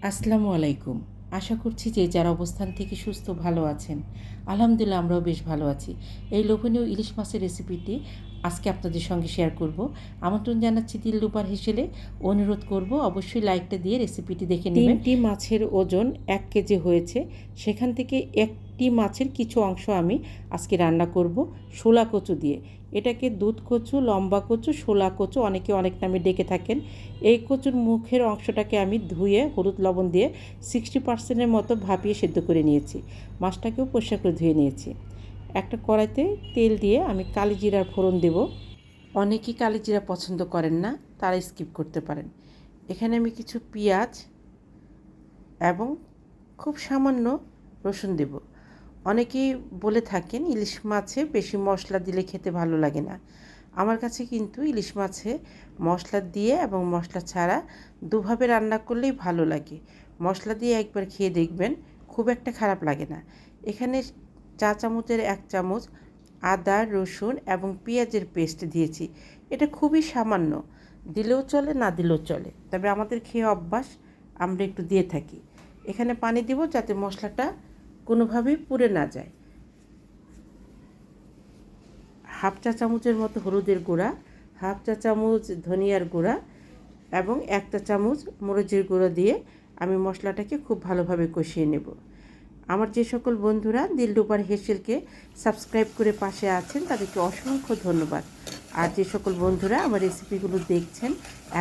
আসসালামু আলাইকুম। আশা করছি যে যার অবস্থান থেকে সুস্থ ভালো আছেন। আলহামদুলিল্লাহ আমরাও বেশ ভালো আছি। এই লোভনীয় ইলিশ মাছের রেসিপিটি আজকে আপনাদের সঙ্গে শেয়ার করব। আমন্ত্রণ জানাচ্ছি দিলরুবার হেসেলে। অনুরোধ করব অবশ্যই লাইকটা দিয়ে রেসিপিটি দেখে নেবেন। 3টি মাছের ওজন 1 কেজি হয়েছে। সেখান থেকে একটি মাছের কিছু অংশ আমি আজকে রান্না করব শোলা কচু দিয়ে। এটাকে দুধ কচু, লম্বা কচু, শোলা কচু অনেকে অনেক নামে ডেকে থাকেন। এই কচুর মুখের অংশটাকে আমি ধুয়ে হলুদ লবণ দিয়ে 60% মতো ভাপিয়ে সেদ্ধ করে নিয়েছি। মাছটাকেও পরিষ্কার করে ধুয়ে নিয়েছি। একটা কড়াইতে তেল দিয়ে আমি কালিজিরার ফোড়ন দেব। অনেকেই কালিজিরা পছন্দ করেন না, তারা স্কিপ করতে পারেন। এখানে আমি কিছু পেঁয়াজ এবং খুব সামান্য রসুন দেব। অনেকেই বলে থাকেন ইলিশ মাছে বেশি মশলা দিলে খেতে ভালো লাগে না। আমার কাছে কিন্তু ইলিশ মাছে মশলা দিয়ে এবং মশলা ছাড়া দুভাবে রান্না করলেই ভালো লাগে। মশলা দিয়ে একবার খেয়ে দেখবেন, খুব একটা খারাপ লাগে না। এখানে চা চামচের 1 চামচ আদা, রসুন এবং পেঁয়াজের পেস্ট দিয়েছি। এটা খুবই সামান্য, দিলেও চলে না দিলেও চলে, তবে আমাদের খেয়ে অভ্যাস, আমরা একটু দিয়ে থাকি। এখানে পানি দিব যাতে মশলাটা কোনোভাবেই পুড়ে না যায়। হাফ চা চামচের মতো হলুদের গুঁড়া, হাফ চা চামচ ধনিয়ার গুঁড়া এবং 1 চা চামচ মরিচের গুঁড়ো দিয়ে আমি মশলাটাকে খুব ভালোভাবে কষিয়ে নেব। আমার যে সকল বন্ধুরা দিলরুবার হেসেলকে সাবস্ক্রাইব করে পাশে আছেন তাদেরকে অসংখ্য ধন্যবাদ। আর যে সকল বন্ধুরা আমার রেসিপিগুলো দেখছেন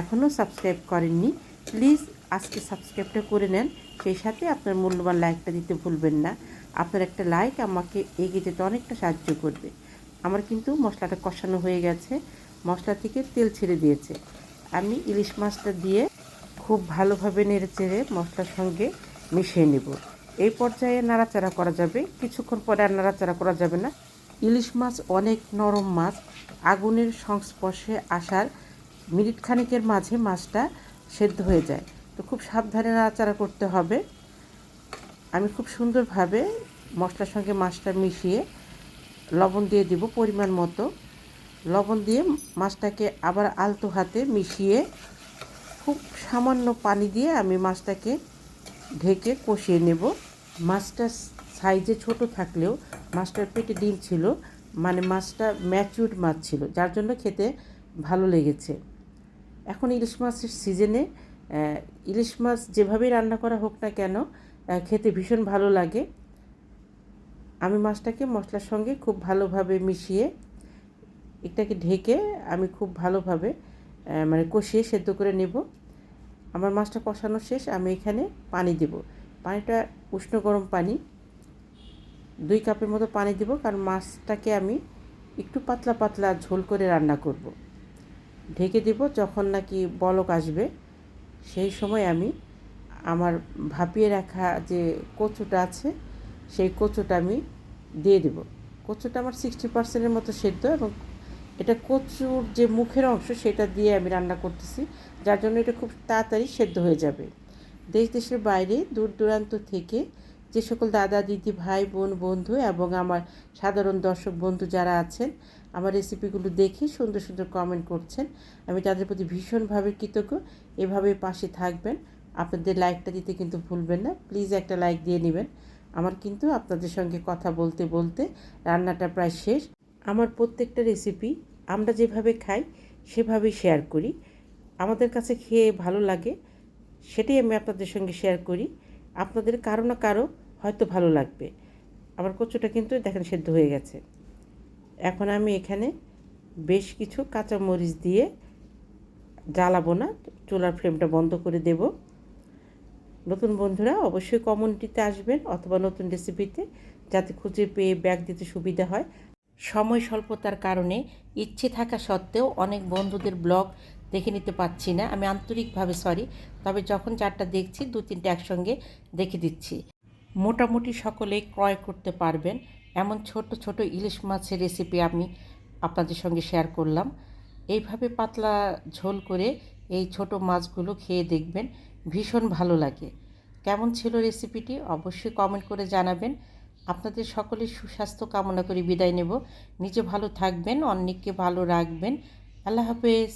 এখনও সাবস্ক্রাইব করেননি, প্লিজ আজকে সাবস্ক্রাইবটা করে নেন। সেই সাথে আপনার মূল্যবান লাইকটা দিতে ভুলবেন না। আপনার একটা লাইক আমাকে এগিয়ে যেতে অনেকটা সাহায্য করবে। আমার কিন্তু মশলাটা কষানো হয়ে গেছে, মশলা থেকে তেল ছেড়ে দিয়েছে। আমি ইলিশ মাছটা দিয়ে খুব ভালোভাবে নেড়েচেড়ে মশলার সঙ্গে মিশিয়ে নেব। এই পর্যায়ে নাড়াচাড়া করা যাবে, কিছুক্ষণ পরে আর নাড়াচাড়া করা যাবে না। ইলিশ মাছ অনেক নরম মাছ, আগুনের সংস্পর্শে আসার মিনিট খানেকের মাঝে মাছটা সেদ্ধ হয়ে যায়, তো খুব সাবধানে নাড়াচাড়া করতে হবে। আমি খুব সুন্দরভাবে মশলার সঙ্গে মাছটা মিশিয়ে লবণ দিয়ে দিব পরিমাণ মতো। লবণ দিয়ে মাছটাকে আবার আলতো হাতে মিশিয়ে খুব সামান্য পানি দিয়ে আমি মাছটাকে ঢেকে কষিয়ে নেব। মাছটা সাইজে ছোট থাকলেও মাছটার পেটে ডিম ছিল, মানে মাছটা ম্যাচিউরড মাছ ছিল, যার জন্য খেতে ভালো লেগেছে। এখন ইলিশ মাছের সিজনে ইলিশ মাছ যেভাবেই রান্না করা হোক না কেন খেতে ভীষণ ভালো লাগে। আমি মাছটাকে মশলার সঙ্গে খুব ভালোভাবে মিশিয়ে এটাকে ঢেকে আমি খুব ভালোভাবে মানে কষিয়ে সেদ্ধ করে নেব। আমার মাছটা কষানো শেষ, আমি এখানে পানি দেব। পানিটা উষ্ণ গরম পানি, 2 কাপের মতো পানি দেব, কারণ মাছটাকে আমি একটু পাতলা পাতলা ঝোল করে রান্না করব। ঢেকে দেব, যখন নাকি বলক আসবে সেই সময় আমি আমার ভাপিয়ে রাখা যে কচুটা আছে সেই কচুটা আমি দিয়ে দেব। কচুটা আমার 60%-এর মতো সেদ্ধ, এবং এটা কচুর যে মুখের অংশ সেটা দিয়ে আমি রান্না করতেছি, যার জন্য এটা খুব তাড়াতাড়ি সেদ্ধ হয়ে যাবে। দেশ দেশের বাইরে দূর দূরান্ত থেকে যে সকল দাদা, দিদি, ভাই, বোন, বন্ধু এবং আমার সাধারণ দর্শক বন্ধু যারা আছেন আমার রেসিপিগুলো দেখে সুন্দর সুন্দর কমেন্ট করছেন, আমি তাদের প্রতি ভীষণভাবে কৃতজ্ঞ। এভাবে পাশে থাকবেন, আপনাদের লাইকটা দিতে কিন্তু ভুলবেন না। প্লিজ একটা লাইক দিয়ে নেবেন। আমার কিন্তু আপনাদের সঙ্গে কথা বলতে বলতে রান্নাটা প্রায় শেষ। আমার প্রত্যেকটা রেসিপি আমরা যেভাবে খাই সেভাবেই শেয়ার করি। আমাদের কাছে খেয়ে ভালো লাগে, সেটাই আমি আপনাদের সঙ্গে শেয়ার করি। আপনাদের কারো না কারো হয়তো ভালো লাগবে। আমার কচুটা কিন্তু দেখেন সেদ্ধ হয়ে গেছে। এখন আমি এখানে বেশ কিছু কাঁচামরিচ দিয়ে জ্বালাবো না, চুলার ফ্লেমটা বন্ধ করে দেব। নতুন বন্ধুরা অবশ্যই কমিউনিটিতে আসবেন অথবা নতুন রেসিপিতে, যাতে খুঁজে পেয়ে ব্যাগ দিতে সুবিধা হয়। সময় স্বল্পতার কারণে ইচ্ছে থাকা সত্ত্বেও অনেক বন্ধুদের ব্লগ দেখে নিতে পারছি না, আমি আন্তরিকভাবে সরি। তবে যখন যারটা দেখছি 2-3টা একসঙ্গে দেখে দিচ্ছি। মোটামুটি সকলেই ক্রয় করতে পারবেন এমন ছোট ছোট ইলিশ মাছের রেসিপি আমি আপনাদের সঙ্গে শেয়ার করলাম। এইভাবে পাতলা ঝোল করে এই ছোট মাছগুলো খেয়ে দেখবেন, ভীষণ ভালো লাগে। কেমন ছিল রেসিপিটি অবশ্যই কমেন্ট করে জানাবেন। আপনাদের সকলের সুস্বাস্থ্য কামনা করে বিদায় নেব। নিজে ভালো থাকবেন, অন্যকে ভালো রাখবেন। আল্লাহ হাফেজ।